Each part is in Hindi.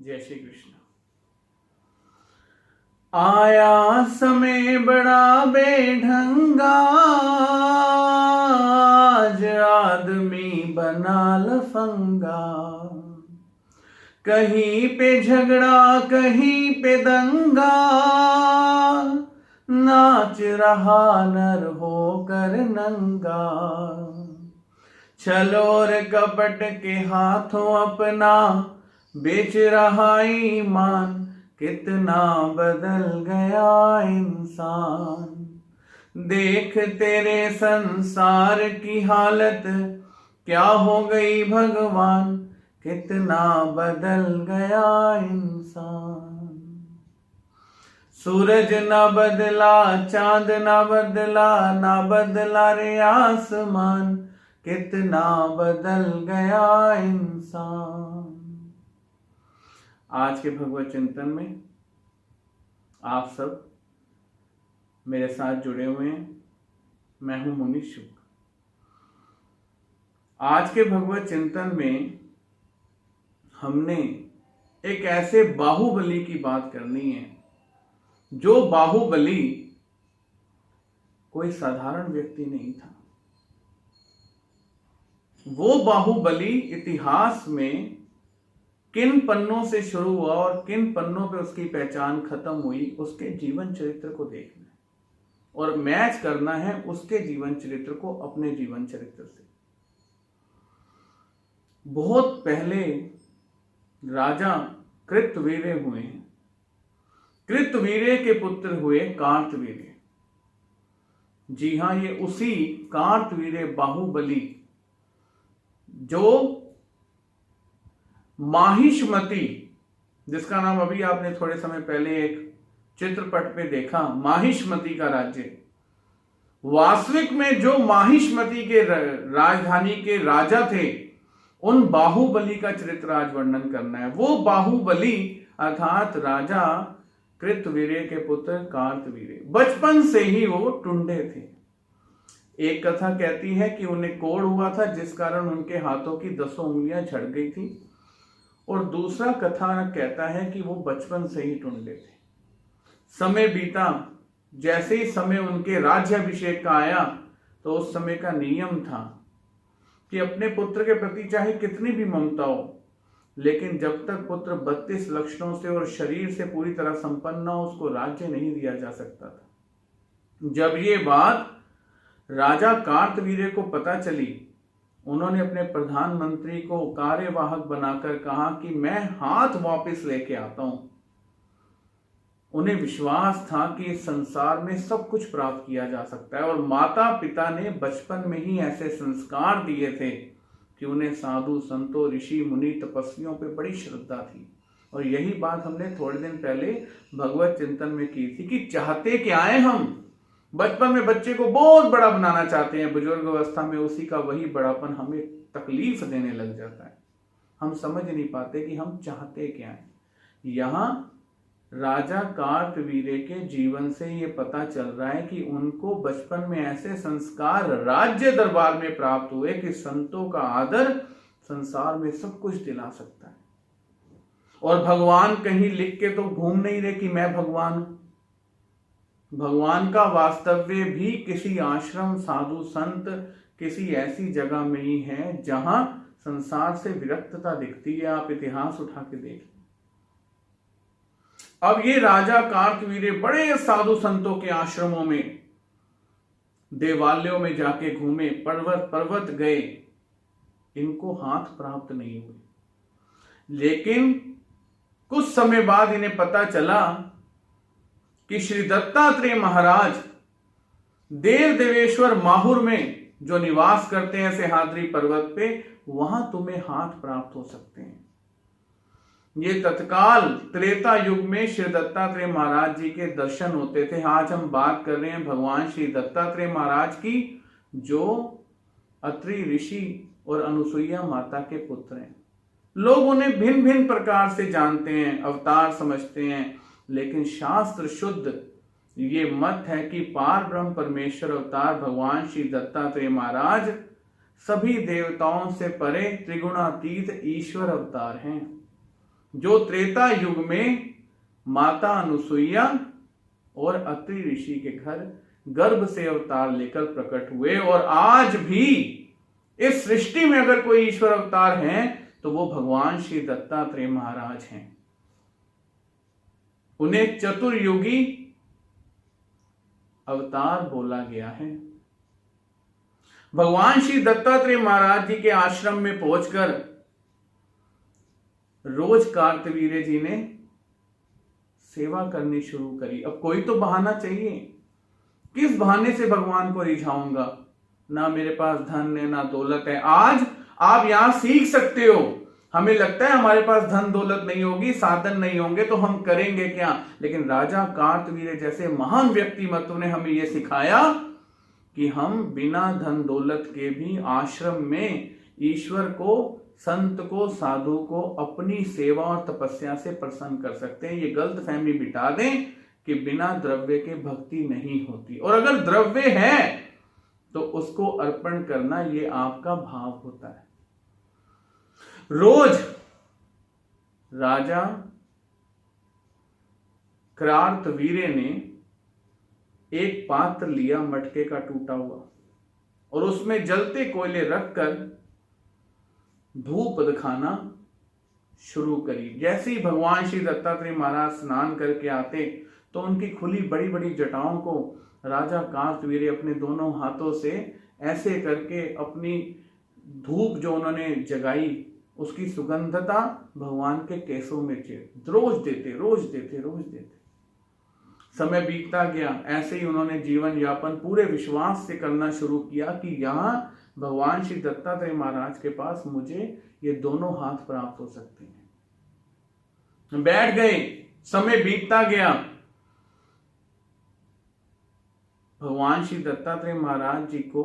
जय श्री कृष्ण। आया समय बड़ा बेढंगा, आज आदमी बना लफंगा। कहीं पे झगड़ा कहीं पे दंगा, नाच रहा नर होकर नंगा। छल और कपट के हाथों अपना बेच रहा ईमान, कितना बदल गया इंसान। देख तेरे संसार की हालत क्या हो गई भगवान, कितना बदल गया इंसान। सूरज ना बदला चांद ना बदला, ना बदला रे आसमान, कितना बदल गया इंसान। आज के भगवत चिंतन में आप सब मेरे साथ जुड़े हुए हैं। मैं हूं मुनि शुक्ल। आज के भगवत चिंतन में हमने एक ऐसे बाहुबली की बात करनी है, जो बाहुबली कोई साधारण व्यक्ति नहीं था। वो बाहुबली इतिहास में किन पन्नों से शुरू हुआ और किन पन्नों पे उसकी पहचान खत्म हुई, उसके जीवन चरित्र को देखना है और मैच करना है उसके जीवन चरित्र को अपने जीवन चरित्र से। बहुत पहले राजा कृतवीर्य हुए हैं। कृतवीर्य के पुत्र हुए कार्तवीर्य। जी हां, ये उसी कार्तवीर्य बाहुबली जो माहिष्मति, जिसका नाम अभी आपने थोड़े समय पहले एक चित्रपट पे देखा, माहिष्मति का राज्य। वास्तविक में जो माहिष्मति के राजधानी के राजा थे, उन बाहुबली का चरित्र आज वर्णन करना है। वो बाहुबली अर्थात राजा कृतवीर्य के पुत्र कार्तवीर्य। बचपन से ही वो टुंडे थे। एक कथा कहती है कि उन्हें कोढ़ हुआ था, जिस कारण उनके हाथों की 10 उंगलियां झड़ गई थी। और दूसरा कथा कहता है कि वो बचपन से ही टुंडे थे। समय बीता, जैसे ही समय उनके राज्याभिषेक का आया, तो उस समय का नियम था कि अपने पुत्र के प्रति चाहे कितनी भी ममता हो, लेकिन जब तक पुत्र 32 लक्षणों से और शरीर से पूरी तरह संपन्न हो, उसको राज्य नहीं दिया जा सकता था। जब ये बात राजा कार्तवीर्य को पता चली, उन्होंने अपने प्रधानमंत्री को कार्यवाहक बनाकर कहा कि मैं हाथ वापस लेके आता हूं। उन्हें विश्वास था कि इस संसार में सब कुछ प्राप्त किया जा सकता है, और माता पिता ने बचपन में ही ऐसे संस्कार दिए थे कि उन्हें साधु संतों ऋषि मुनि तपस्वियों पे बड़ी श्रद्धा थी। और यही बात हमने थोड़े दिन पहले भगवत चिंतन में की थी कि चाहते क्या है हम। बचपन में बच्चे को बहुत बड़ा बनाना चाहते हैं, बुजुर्ग अवस्था में उसी का वही बड़ापन हमें तकलीफ देने लग जाता है। हम समझ नहीं पाते कि हम चाहते क्या हैं। यहां राजा कार्तवीर्य के जीवन से ये पता चल रहा है कि उनको बचपन में ऐसे संस्कार राज्य दरबार में प्राप्त हुए कि संतों का आदर संसार में सब कुछ दिला सकता है। और भगवान कहीं लिख के तो घूम नहीं रहे कि मैं भगवान हूं। भगवान का वास्तव्य भी किसी आश्रम, साधु संत, किसी ऐसी जगह में ही है जहां संसार से विरक्तता दिखती है। आप इतिहास उठा के देख। अब ये राजा कार्तवीर्य बड़े साधु संतों के आश्रमों में, देवालयों में जाके घूमे, पर्वत गए, इनको हाथ प्राप्त नहीं हुए। लेकिन कुछ समय बाद इन्हें पता चला कि श्री दत्तात्रेय महाराज देव देवेश्वर माहुर में जो निवास करते हैं सह्याद्री पर्वत पे, वहां तुम्हें हाथ प्राप्त हो सकते हैं। ये तत्काल त्रेता युग में श्री दत्तात्रेय महाराज जी के दर्शन होते थे। आज हम बात कर रहे हैं भगवान श्री दत्तात्रेय महाराज की, जो अत्रि ऋषि और अनुसुईया माता के पुत्र हैं। लोग उन्हें भिन्न भिन्न प्रकार से जानते हैं, अवतार समझते हैं, लेकिन शास्त्र शुद्ध ये मत है कि पार ब्रह्म परमेश्वर अवतार भगवान श्री दत्तात्रेय महाराज सभी देवताओं से परे त्रिगुणातीत ईश्वर अवतार हैं। जो त्रेता युग में माता अनुसुईया और अत्रि ऋषि के घर गर्भ से अवतार लेकर प्रकट हुए, और आज भी इस सृष्टि में अगर कोई ईश्वर अवतार हैं तो वो भगवान श्री दत्तात्रेय महाराज हैं। उन्हें चतुर्युगी अवतार बोला गया है। भगवान श्री दत्तात्रेय महाराज जी के आश्रम में पहुंचकर रोज कार्तवीर्य जी ने सेवा करनी शुरू करी। अब कोई तो बहाना चाहिए, किस बहाने से भगवान को रिझाऊंगा? ना मेरे पास धन है, ना दौलत है। आज आप यहां सीख सकते हो। हमें लगता है हमारे पास धन दौलत नहीं होगी, साधन नहीं होंगे तो हम करेंगे क्या? लेकिन राजा कार्तवीर्य जैसे महान व्यक्तिमत्व ने हमें यह सिखाया कि हम बिना धन दौलत के भी आश्रम में ईश्वर को, संत को, साधु को अपनी सेवा और तपस्या से प्रसन्न कर सकते हैं। ये गलतफहमी मिटा दें कि बिना द्रव्य के भक्ति नहीं होती, और अगर द्रव्य है तो उसको अर्पण करना ये आपका भाव होता है। रोज राजा कार्तवीर्य ने एक पात्र लिया मटके का टूटा हुआ, और उसमें जलते कोयले रखकर धूप दिखाना शुरू करी। जैसे ही भगवान श्री दत्तात्रेय महाराज स्नान करके आते तो उनकी खुली बड़ी बड़ी जटाओं को राजा कार्तवीर्य अपने दोनों हाथों से ऐसे करके अपनी धूप जो उन्होंने जगाई उसकी सुगंधता भगवान के केसों में रोज देते रोज देते रोज देते। समय बीतता गया, ऐसे ही उन्होंने जीवन यापन पूरे विश्वास से करना शुरू किया कि यहाँ भगवान श्री दत्तात्रेय महाराज के पास मुझे ये दोनों हाथ प्राप्त हो सकते हैं। बैठ गए, समय बीतता गया। भगवान श्री दत्तात्रेय महाराज जी को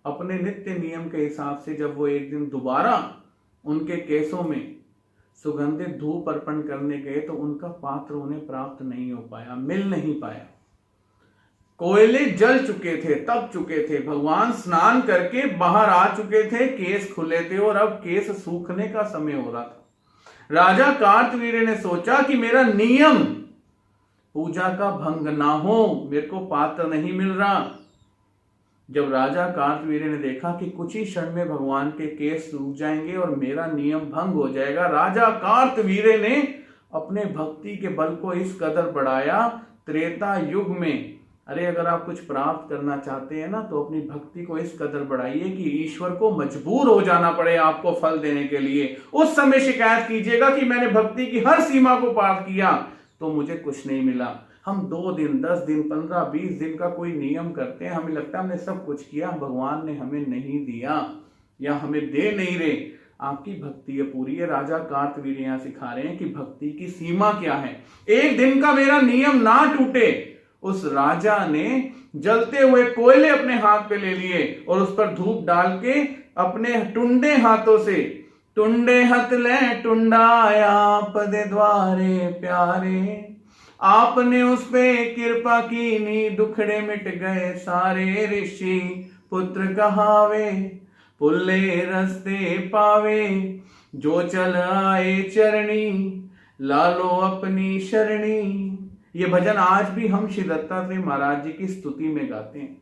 अपने नित्य नियम के हिसाब से जब वो एक दिन दोबारा उनके केसों में सुगंधित धूप अर्पण करने गए तो उनका पात्र उन्हें प्राप्त नहीं हो पाया, मिल नहीं पाया। कोयले जल चुके थे, तप चुके थे, भगवान स्नान करके बाहर आ चुके थे, केस खुले थे और अब केस सूखने का समय हो रहा था। राजा कार्तवीर्य ने सोचा कि मेरा नियम पूजा का भंग ना हो, मेरे को पात्र नहीं मिल रहा। जब राजा कार्तवीर्य ने देखा कि कुछ ही क्षण में भगवान के केस सूख जाएंगे और मेरा नियम भंग हो जाएगा, राजा कार्तवीर्य ने अपने भक्ति के बल को इस कदर बढ़ाया त्रेता युग में। अरे अगर आप कुछ प्राप्त करना चाहते हैं ना तो अपनी भक्ति को इस कदर बढ़ाइए कि ईश्वर को मजबूर हो जाना पड़े आपको फल देने के लिए। उस समय शिकायत कीजिएगा कि मैंने भक्ति की हर सीमा को पार किया तो मुझे कुछ नहीं मिला। हम 2 दिन, 10 दिन, 15, 20 दिन का कोई नियम करते हैं, हमें लगता है हमने सब कुछ किया, भगवान ने हमें नहीं दिया या हमें दे नहीं रहे। आपकी भक्ति है पूरी है। राजा कार्तवीर्य यहां सिखा रहे हैं कि भक्ति की सीमा क्या है। एक दिन का मेरा नियम ना टूटे। उस राजा ने जलते हुए कोयले अपने हाथ पे ले लिए और उस पर धूप डाल के अपने टुंडे हाथों से, टुंडे हथ ले टुंडाया पदे द्वारे प्यारे, आपने उस पे कृपा की नी दुखड़े मिट गए सारे, ऋषि पुत्र कहावे पुल्ले रस्ते पावे, जो चल आए चरणी लालो अपनी शरणी। ये भजन आज भी हम श्री दत्तात्रेय महाराज जी की स्तुति में गाते हैं।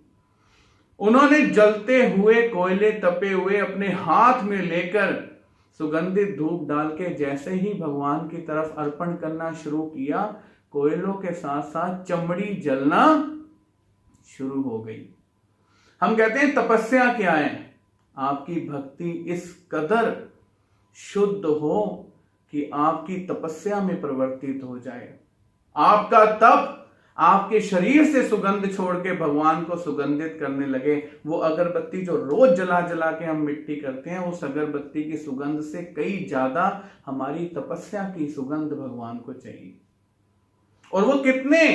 उन्होंने जलते हुए कोयले तपे हुए अपने हाथ में लेकर सुगंधित धूप डाल के जैसे ही भगवान की तरफ अर्पण करना शुरू किया, कोयलों के साथ साथ चमड़ी जलना शुरू हो गई। हम कहते हैं तपस्या क्या है? आपकी भक्ति इस कदर शुद्ध हो कि आपकी तपस्या में परिवर्तित हो जाए। आपका तप आपके शरीर से सुगंध छोड़ के भगवान को सुगंधित करने लगे। वो अगरबत्ती जो रोज जला जला के हम मिट्टी करते हैं, उस अगरबत्ती की सुगंध से कई ज्यादा हमारी तपस्या की सुगंध भगवान को चाहिए। और वो कितने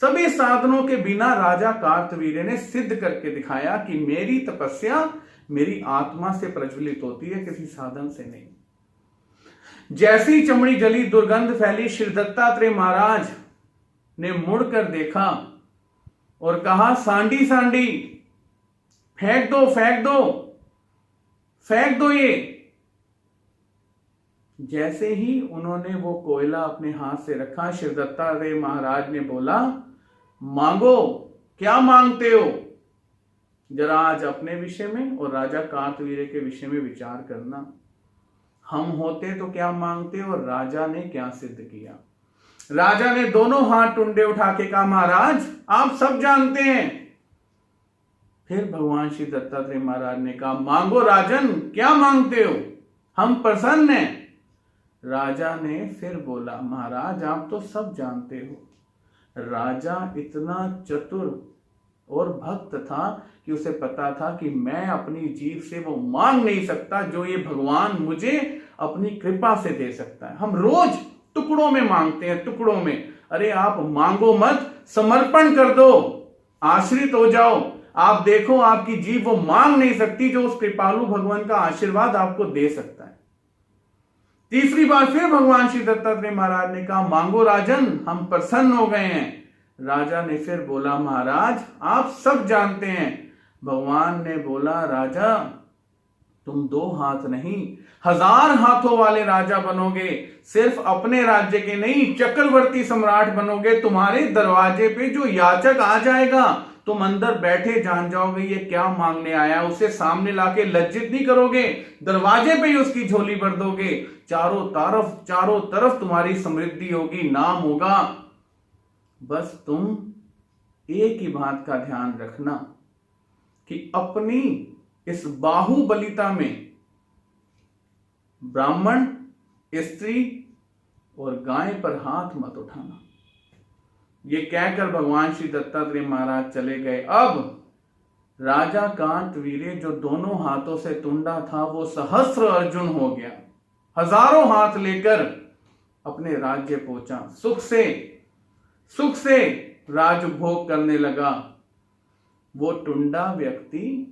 सभी साधनों के बिना राजा कार्तवीर्य ने सिद्ध करके दिखाया कि मेरी तपस्या मेरी आत्मा से प्रज्वलित होती है, किसी साधन से नहीं। जैसी चमड़ी जली, दुर्गंध फैली, श्री दत्तात्रेय महाराज ने मुड़कर देखा और कहा, सांडी सांडी फेंक दो फेंक दो फेंक दो ये। जैसे ही उन्होंने वो कोयला अपने हाथ से रखा, श्री दत्तात्रेय महाराज ने बोला, मांगो, क्या मांगते हो? जरा आज अपने विषय में और राजा कार्तवीर्य के विषय में विचार करना। हम होते तो क्या मांगते और राजा ने क्या सिद्ध किया। राजा ने दोनों हाथ टुंडे उठा के कहा, महाराज आप सब जानते हैं। फिर भगवान श्री दत्तात्रेय महाराज ने कहा, मांगो राजन, क्या मांगते हो, हम प्रसन्न हैं। राजा ने फिर बोला, महाराज आप तो सब जानते हो। राजा इतना चतुर और भक्त था कि उसे पता था कि मैं अपनी जीभ से वो मांग नहीं सकता जो ये भगवान मुझे अपनी कृपा से दे सकता है। हम रोज टुकड़ों में मांगते हैं, टुकड़ों में। अरे आप मांगो मत, समर्पण कर दो, आश्रित हो जाओ। आप देखो आपकी जीभ वो मांग नहीं सकती जो उस कृपालु भगवान का आशीर्वाद आपको दे सकता है। तीसरी बार फिर भगवान श्री दत्तात्रेय महाराज ने कहा, मांगो राजन, हम प्रसन्न हो गए हैं। राजा ने फिर बोला, महाराज आप सब जानते हैं। भगवान ने बोला, राजा तुम 2 हाथ नहीं 1000 हाथों वाले राजा बनोगे। सिर्फ अपने राज्य के नहीं, चक्रवर्ती सम्राट बनोगे। तुम्हारे दरवाजे पे जो याचक आ जाएगा, तुम अंदर बैठे जान जाओगे ये क्या मांगने आया। उसे सामने लाके लज्जित नहीं करोगे, दरवाजे पे ही उसकी झोली भर दोगे। चारों तरफ तुम्हारी समृद्धि होगी, नाम होगा। बस तुम एक ही बात का ध्यान रखना कि अपनी इस बाहुबलिता में ब्राह्मण, स्त्री और गाय पर हाथ मत उठाना। ये कहकर भगवान श्री दत्तात्रेय महाराज चले गए। अब राजा कार्तवीर्य जो दोनों हाथों से टुंडा था, वो सहस्त्र अर्जुन हो गया। हजारों हाथ लेकर अपने राज्य पहुंचा। सुख से राजभोग करने लगा। वो टुंडा व्यक्ति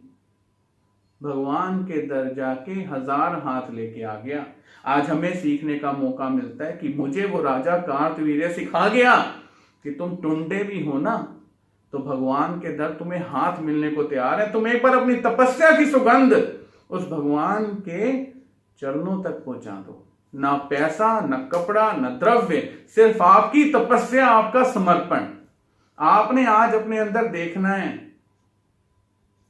भगवान के दर जाके 1000 हाथ लेके आ गया। आज हमें सीखने का मौका मिलता है कि मुझे वो राजा कार्तवीर्य सिखा गया कि तुम टुंडे भी हो ना, तो भगवान के दर तुम्हें हाथ मिलने को तैयार है। तुम एक बार अपनी तपस्या की सुगंध उस भगवान के चरणों तक पहुंचा दो। ना पैसा, ना कपड़ा, ना द्रव्य, सिर्फ आपकी तपस्या, आपका समर्पण। आपने आज अपने अंदर देखना है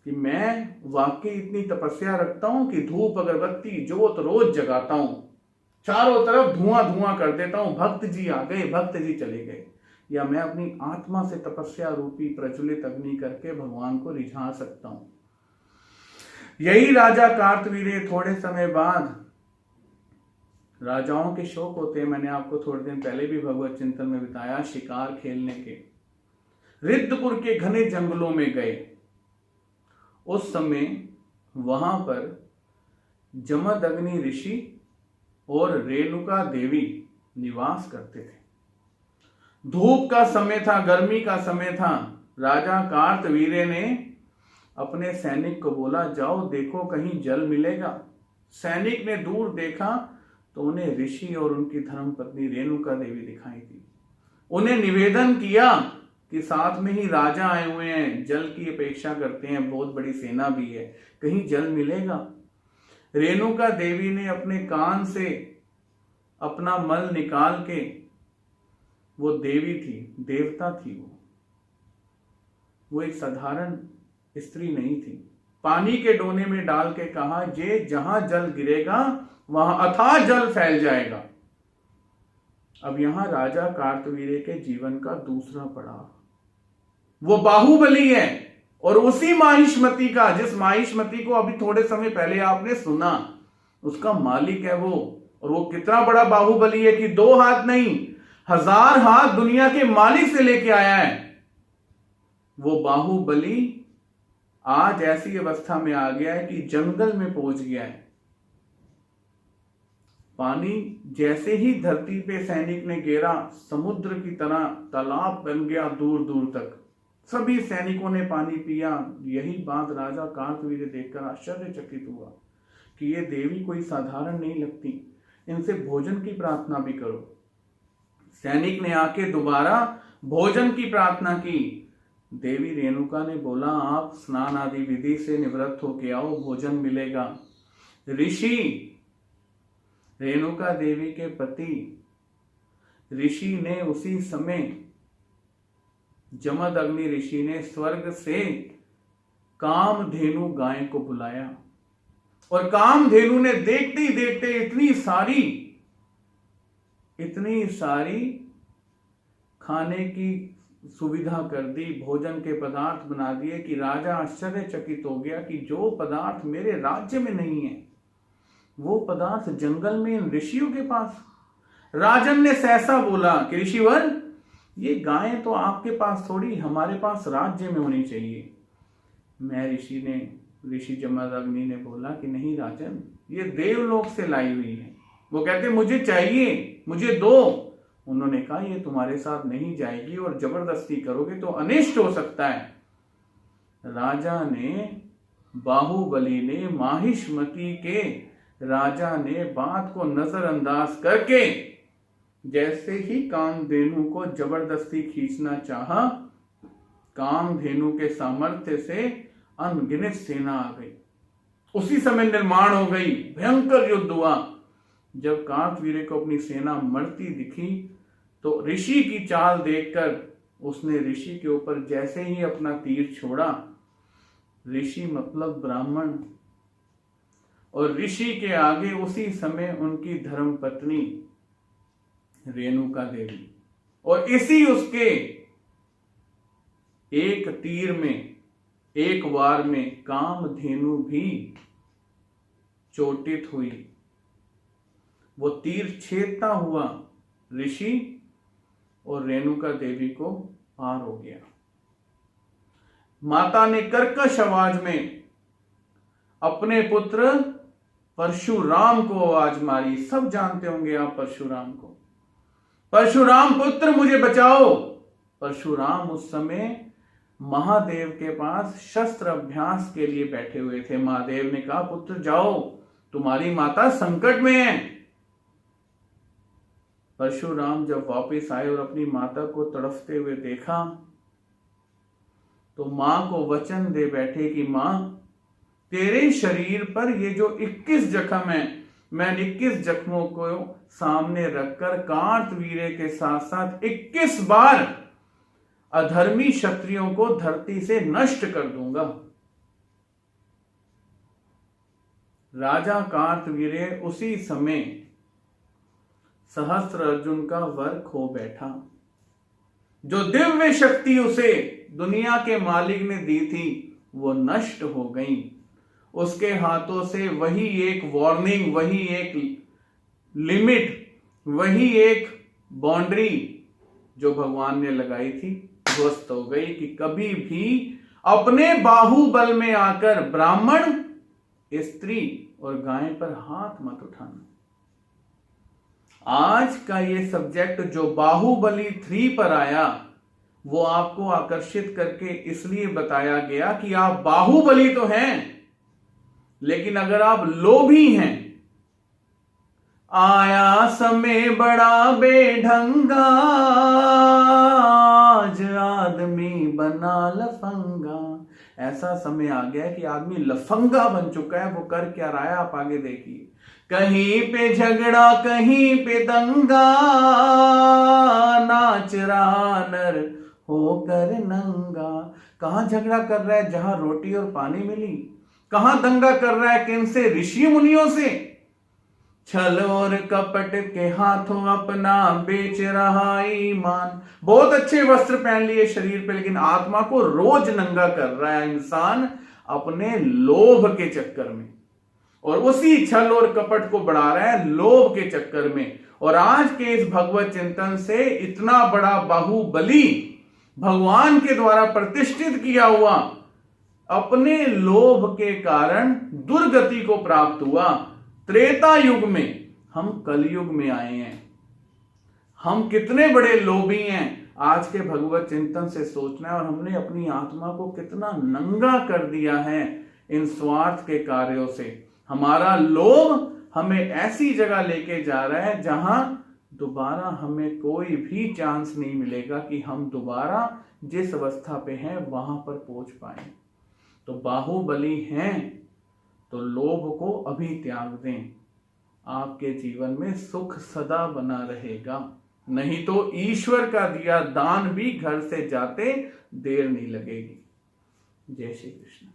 कि मैं वाकई इतनी तपस्या रखता हूं कि धूप अगरबत्ती जोत रोज जगाता हूं, चारों तरफ धुआं कर देता हूं, भक्त जी आ गए, भक्त जी चले गए। या मैं अपनी आत्मा से तपस्या रूपी प्रज्वलित अग्नि करके भगवान को रिझा सकता हूं। यही राजा कार्तवीर्य थोड़े समय बाद, राजाओं के शौक होते हैं, मैंने आपको थोड़े दिन पहले भी भगवत चिंतन में बताया, शिकार खेलने के। रिद्धपुर के घने जंगलों में गए। उस समय वहां पर जमदग्नि ऋषि और रेणुका देवी निवास करते थे। धूप का समय था, गर्मी का समय था। राजा कार्तवीर्य ने अपने सैनिक को बोला, जाओ देखो कहीं जल मिलेगा। सैनिक ने दूर देखा तो उन्हें ऋषि और उनकी धर्मपत्नी रेणुका देवी दिखाई दी। उन्हें निवेदन किया कि साथ में ही राजा आए हुए हैं, जल की अपेक्षा करते हैं, बहुत बड़ी सेना भी है, कहीं जल मिलेगा। रेणुका देवी ने अपने कान से अपना मल निकाल के, वो देवी थी, देवता थी, वो एक साधारण स्त्री नहीं थी, पानी के डोने में डाल के कहा, ये जहां जल गिरेगा वहां अथाह जल फैल जाएगा। अब यहां राजा कार्तवीर्य के जीवन का दूसरा पड़ाव, वो बाहुबली है और उसी माहिष्मति का, जिस माहिष्मति को अभी थोड़े समय पहले आपने सुना, उसका मालिक है वो। और वो कितना बड़ा बाहुबली है कि 2 हाथ नहीं 1000 हाथ दुनिया के मालिक से लेके आया है। वो बाहुबली आज ऐसी अवस्था में आ गया है कि जंगल में पहुंच गया है। पानी जैसे ही धरती पे सैनिक ने गिरा, समुद्र की तरह तालाब बन गया दूर दूर तक। सभी सैनिकों ने पानी पिया। यही बात राजा कार्तवीर्य देखकर आश्चर्यचकित हुआ कि ये देवी कोई साधारण नहीं लगती, इनसे भोजन की प्रार्थना भी करो। सैनिक ने आके दोबारा भोजन की प्रार्थना की। देवी रेणुका ने बोला, आप स्नान आदि विधि से निवृत्त होके आओ, भोजन मिलेगा। रेणुका देवी के पति ऋषि ने उसी समय, जमदग्नि ऋषि ने स्वर्ग से कामधेनु गाय को बुलाया और कामधेनु ने देखते ही देखते इतनी सारी खाने की सुविधा कर दी, भोजन के पदार्थ बना दिए कि राजा आश्चर्यचकित हो गया कि जो पदार्थ मेरे राज्य में नहीं है वो पदार्थ जंगल में इन ऋषियों के पास। राजन ने सहसा बोला कि ऋषिवर, ये गायें तो आपके पास थोड़ी, हमारे पास राज्य में होनी चाहिए। ऋषि जमदग्नि ने बोला कि नहीं राजन, ये देवलोक से लाई हुई है। वो कहते मुझे चाहिए, मुझे दो। उन्होंने कहा ये तुम्हारे साथ नहीं जाएगी और जबरदस्ती करोगे तो अनिष्ट हो सकता है। राजा ने, बाहुबली ने, माहिष्मति के राजा ने बात को नजरअंदाज करके जैसे ही कामधेनु को जबरदस्ती खींचना चाहा, कामधेनु के सामर्थ्य से अनगिनत सेना आ गई। उसी समय निर्माण हो गई, भयंकर युद्ध हुआ। जब कार्तवीर्य को अपनी सेना मरती दिखी तो ऋषि की चाल देखकर उसने ऋषि के ऊपर जैसे ही अपना तीर छोड़ा, ऋषि मतलब ब्राह्मण, और ऋषि के आगे उसी समय उनकी धर्मपत्नी रेणुका देवी, और इसी उसके एक तीर में, एक वार में कामधेनु भी चोटित हुई। वो तीर छेदता हुआ ऋषि और रेणुका देवी को पार हो गया। माता ने कर्कश आवाज में अपने पुत्र परशुराम को आवाज मारी। सब जानते होंगे आप परशुराम को। परशुराम पुत्र मुझे बचाओ। परशुराम उस समय महादेव के पास शस्त्र अभ्यास के लिए बैठे हुए थे। महादेव ने कहा पुत्र जाओ, तुम्हारी माता संकट में है। परशुराम जब वापस आए और अपनी माता को तड़फते हुए देखा तो मां को वचन दे बैठे कि मां, तेरे शरीर पर ये जो 21 जख्म है, मैं 21 जख्मों को सामने रखकर कार्तवीर्य के साथ साथ 21 बार अधर्मी क्षत्रियों को धरती से नष्ट कर दूंगा। राजा कार्तवीर्य उसी समय सहस्त्र अर्जुन का वर खो बैठा। जो दिव्य शक्ति उसे दुनिया के मालिक ने दी थी वो नष्ट हो गई। उसके हाथों से वही एक वार्निंग, वही एक लिमिट, वही एक बाउंड्री जो भगवान ने लगाई थी ध्वस्त हो गई कि कभी भी अपने बाहुबल में आकर ब्राह्मण, स्त्री और गाय पर हाथ मत उठाना। आज का ये सब्जेक्ट जो बाहुबली 3 पर आया वो आपको आकर्षित करके इसलिए बताया गया कि आप बाहुबली तो हैं, लेकिन अगर आप लोभी हैं, आया समय बड़ा बेढंगा, आज आदमी बना लफंगा। ऐसा समय आ गया कि आदमी लफंगा बन चुका है। वो कर क्या रहा है आप आगे देखिए। कहीं पे झगड़ा, कहीं पे दंगा, नाच रहा नर होकर नंगा। कहां झगड़ा कर रहा है? जहां रोटी और पानी मिली। कहां दंगा कर रहा है? किन से? ऋषि मुनियों से। छल और कपट के हाथों अपना बेच रहा ईमान। बहुत अच्छे वस्त्र पहन लिए शरीर पे, लेकिन आत्मा को रोज नंगा कर रहा है इंसान अपने लोभ के चक्कर में, और उसी छल और कपट को बढ़ा रहा है लोभ के चक्कर में। और आज के इस भगवत चिंतन से इतना बड़ा बाहुबली भगवान के द्वारा प्रतिष्ठित किया हुआ अपने लोभ के कारण दुर्गति को प्राप्त हुआ। त्रेता युग में हम कलयुग में आए हैं। हम कितने बड़े लोभी हैं आज के भगवत चिंतन से सोचना है, और हमने अपनी आत्मा को कितना नंगा कर दिया है इन स्वार्थ के कार्यों से। हमारा लोभ हमें ऐसी जगह लेके जा रहा है जहां दोबारा हमें कोई भी चांस नहीं मिलेगा कि हम दोबारा जिस अवस्था पे हैं वहां पर पहुंच पाए। तो बाहुबली हैं तो लोभ को अभी त्याग दें। आपके जीवन में सुख सदा बना रहेगा। नहीं तो ईश्वर का दिया दान भी घर से जाते देर नहीं लगेगी। जय श्री कृष्ण।